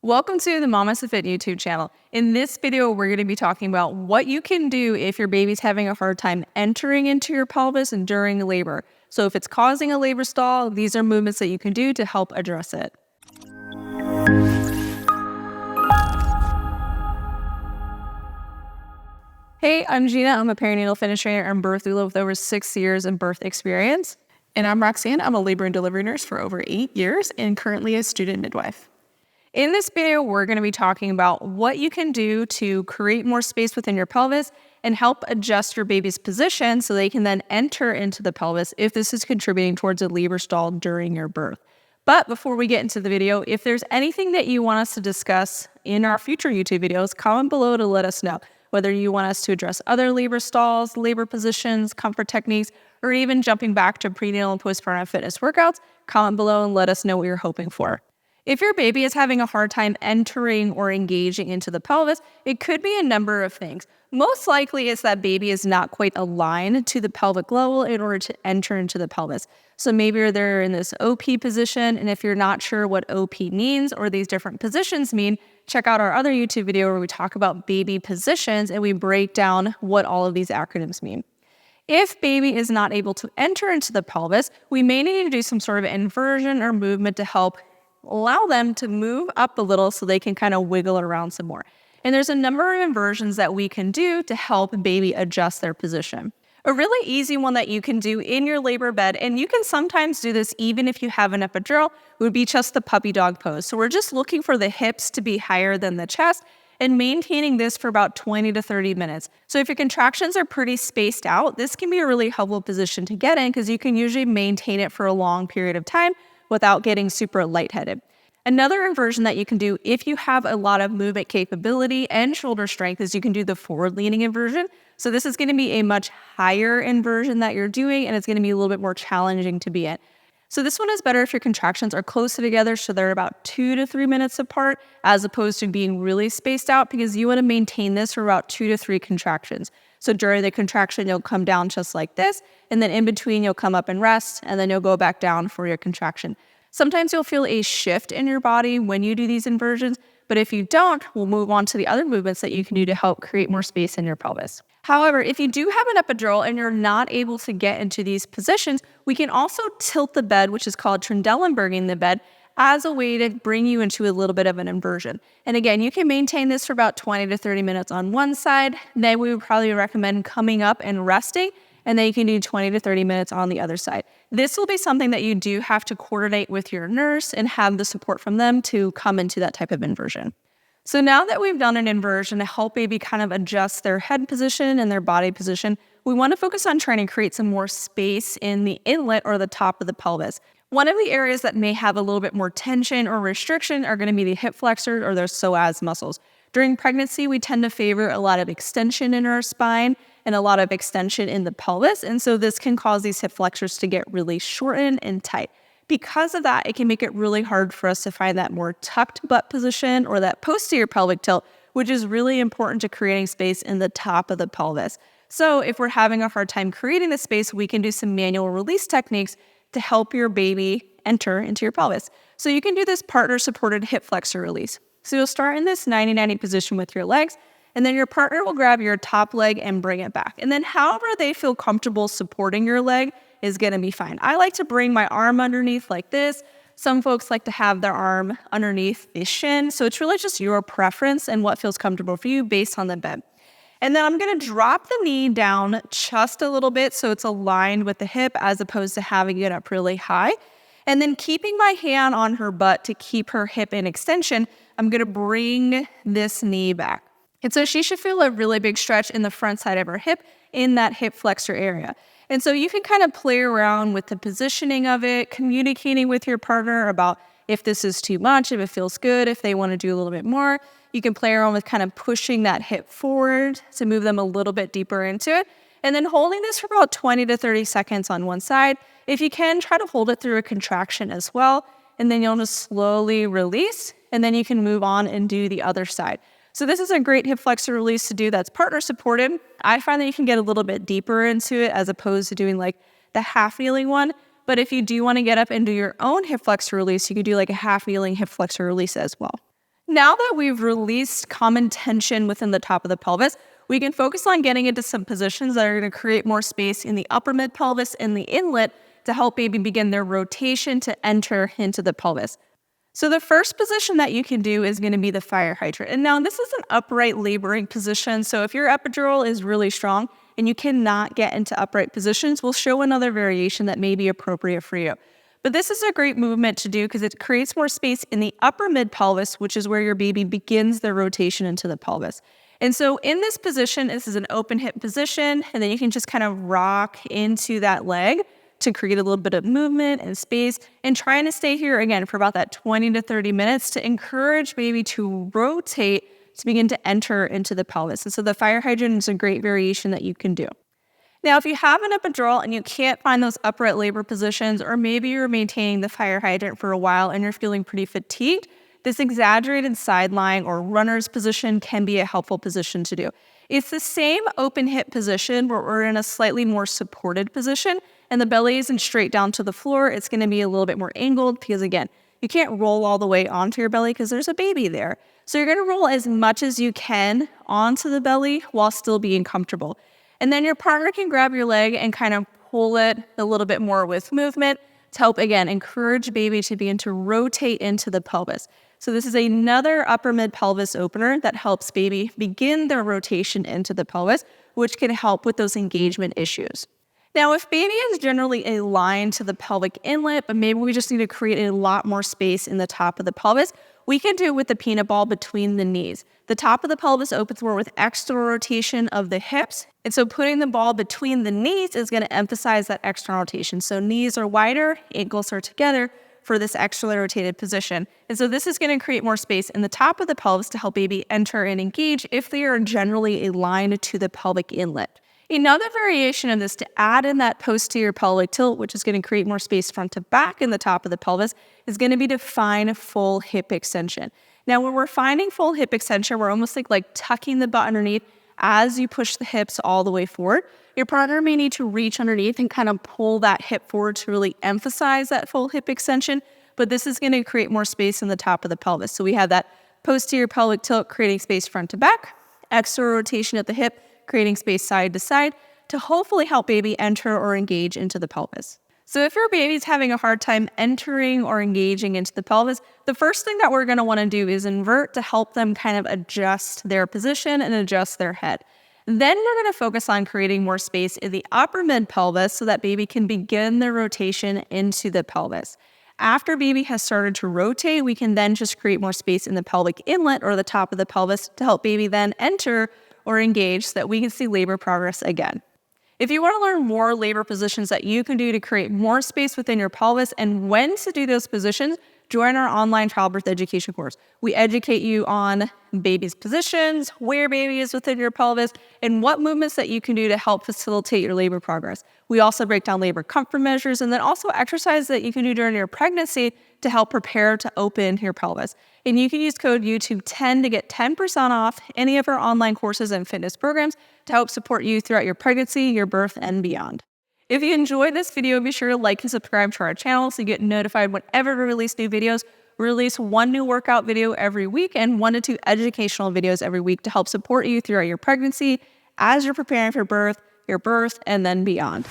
Welcome to the Mamas That Fit YouTube channel. In this video, we're going to be talking about what you can do if your baby's having a hard time entering into your pelvis and during labor. So if it's causing a labor stall, these are movements that you can do to help address it. Hey, I'm Gina. I'm a perinatal fitness trainer and birth doula with over 6 years in birth experience. And I'm Roxanne. I'm a labor and delivery nurse for over 8 years and currently a student midwife. In this video, we're going to be talking about what you can do to create more space within your pelvis and help adjust your baby's position so they can then enter into the pelvis if this is contributing towards a labor stall during your birth. But before we get into the video, if there's anything that you want us to discuss in our future YouTube videos, comment below to let us know. Whether you want us to address other labor stalls, labor positions, comfort techniques, or even jumping back to prenatal and postpartum fitness workouts, comment below and let us know what you're hoping for. If your baby is having a hard time entering or engaging into the pelvis, it could be a number of things. Most likely it's that baby is not quite aligned to the pelvic level in order to enter into the pelvis. So maybe they're in this OP position, and if you're not sure what OP means or these different positions mean, check out our other YouTube video where we talk about baby positions and we break down what all of these acronyms mean. If baby is not able to enter into the pelvis, we may need to do some sort of inversion or movement to help allow them to move up a little so they can kind of wiggle around some more. And there's a number of inversions that we can do to help baby adjust their position. A really easy one that you can do in your labor bed, and you can sometimes do this even if you have an epidural, would be just the puppy dog pose. So we're just looking for the hips to be higher than the chest and maintaining this for about 20 to 30 minutes. So if your contractions are pretty spaced out, this can be a really helpful position to get in because you can usually maintain it for a long period of time without getting super lightheaded. Another inversion that you can do if you have a lot of movement capability and shoulder strength is you can do the forward-leaning inversion. So this is going to be a much higher inversion that you're doing, and it's going to be a little bit more challenging to be in. So this one is better if your contractions are closer together, so they're about 2 to 3 minutes apart, as opposed to being really spaced out, because you want to maintain this for about 2 to 3 contractions. So during the contraction, you'll come down just like this, and then in between, you'll come up and rest, and then you'll go back down for your contraction. Sometimes you'll feel a shift in your body when you do these inversions, but if you don't, we'll move on to the other movements that you can do to help create more space in your pelvis. However, if you do have an epidural and you're not able to get into these positions, we can also tilt the bed, which is called Trendelenburging the bed, as a way to bring you into a little bit of an inversion. And again, you can maintain this for about 20 to 30 minutes on one side. Then we would probably recommend coming up and resting, and then you can do 20 to 30 minutes on the other side. This will be something that you do have to coordinate with your nurse and have the support from them to come into that type of inversion. So now that we've done an inversion to help baby kind of adjust their head position and their body position, we want to focus on trying to create some more space in the inlet or the top of the pelvis. One of the areas that may have a little bit more tension or restriction are going to be the hip flexors or their psoas muscles. During pregnancy, we tend to favor a lot of extension in our spine and a lot of extension in the pelvis, and so this can cause these hip flexors to get really shortened and tight. Because of that, it can make it really hard for us to find that more tucked butt position or that posterior pelvic tilt, which is really important to creating space in the top of the pelvis. So if we're having a hard time creating the space, we can do some manual release techniques to help your baby enter into your pelvis. So you can do this partner-supported hip flexor release. So you'll start in this 90-90 position with your legs, and then your partner will grab your top leg and bring it back. And then however they feel comfortable supporting your leg is gonna be fine. I like to bring my arm underneath like this. Some folks like to have their arm underneath the shin. So it's really just your preference and what feels comfortable for you based on the bed. And then I'm gonna drop the knee down just a little bit so it's aligned with the hip as opposed to having it up really high. And then keeping my hand on her butt to keep her hip in extension, I'm gonna bring this knee back. And so she should feel a really big stretch in the front side of her hip in that hip flexor area. And so you can kind of play around with the positioning of it, communicating with your partner about if this is too much, if it feels good, if they want to do a little bit more. You can play around with kind of pushing that hip forward to move them a little bit deeper into it. And then holding this for about 20 to 30 seconds on one side. If you can, try to hold it through a contraction as well. And then you'll just slowly release, and then you can move on and do the other side. So this is a great hip flexor release to do that's partner supported. I find that you can get a little bit deeper into it as opposed to doing like the half kneeling one. But if you do want to get up and do your own hip flexor release, you could do like a half kneeling hip flexor release as well. Now that we've released common tension within the top of the pelvis, we can focus on getting into some positions that are going to create more space in the upper mid pelvis and the inlet to help baby begin their rotation to enter into the pelvis. So the first position that you can do is going to be the fire hydrant. And now this is an upright laboring position. So if your epidural is really strong and you cannot get into upright positions, we'll show another variation that may be appropriate for you. But this is a great movement to do because it creates more space in the upper mid pelvis, which is where your baby begins their rotation into the pelvis. And so in this position, this is an open hip position, and then you can just kind of rock into that leg to create a little bit of movement and space, and trying to stay here again for about that 20 to 30 minutes to encourage baby to rotate to begin to enter into the pelvis. And so the fire hydrant is a great variation that you can do. Now, if you have an epidural and you can't find those upright labor positions, or maybe you're maintaining the fire hydrant for a while and you're feeling pretty fatigued, this exaggerated sideline or runner's position can be a helpful position to do. It's the same open hip position, but we're in a slightly more supported position, and the belly isn't straight down to the floor. It's going to be a little bit more angled because, again, you can't roll all the way onto your belly because there's a baby there. So you're going to roll as much as you can onto the belly while still being comfortable. And then your partner can grab your leg and kind of pull it a little bit more with movement to help, again, encourage baby to begin to rotate into the pelvis. So this is another upper mid pelvis opener that helps baby begin their rotation into the pelvis, which can help with those engagement issues. Now, if baby is generally aligned to the pelvic inlet, but maybe we just need to create a lot more space in the top of the pelvis, we can do it with the peanut ball between the knees. The top of the pelvis opens more with external rotation of the hips, and so putting the ball between the knees is going to emphasize that external rotation. So knees are wider, ankles are together for this externally rotated position. And so this is going to create more space in the top of the pelvis to help baby enter and engage if they are generally aligned to the pelvic inlet. Another variation of this to add in that posterior pelvic tilt, which is going to create more space front to back in the top of the pelvis, is going to be to find full hip extension. Now, when we're finding full hip extension, we're almost like tucking the butt underneath as you push the hips all the way forward. Your partner may need to reach underneath and kind of pull that hip forward to really emphasize that full hip extension, but this is going to create more space in the top of the pelvis. So we have that posterior pelvic tilt creating space front to back, external rotation at the hip, creating space side to side to hopefully help baby enter or engage into the pelvis. So if your baby's having a hard time entering or engaging into the pelvis, the first thing that we're going to want to do is invert to help them kind of adjust their position and adjust their head. Then we're going to focus on creating more space in the upper mid pelvis so that baby can begin their rotation into the pelvis. After baby has started to rotate, we can then just create more space in the pelvic inlet or the top of the pelvis to help baby then enter or engage so that we can see labor progress again. If you want to learn more labor positions that you can do to create more space within your pelvis and when to do those positions, join our online childbirth education course. We educate you on baby's positions, where baby is within your pelvis, and what movements that you can do to help facilitate your labor progress. We also break down labor comfort measures and then also exercises that you can do during your pregnancy to help prepare to open your pelvis. And you can use code YouTube10 to get 10% off any of our online courses and fitness programs to help support you throughout your pregnancy, your birth, and beyond. If you enjoyed this video, be sure to like and subscribe to our channel so you get notified whenever we release new videos. We release one new workout video every week and 1 to 2 educational videos every week to help support you throughout your pregnancy as you're preparing for birth, your birth, and then beyond.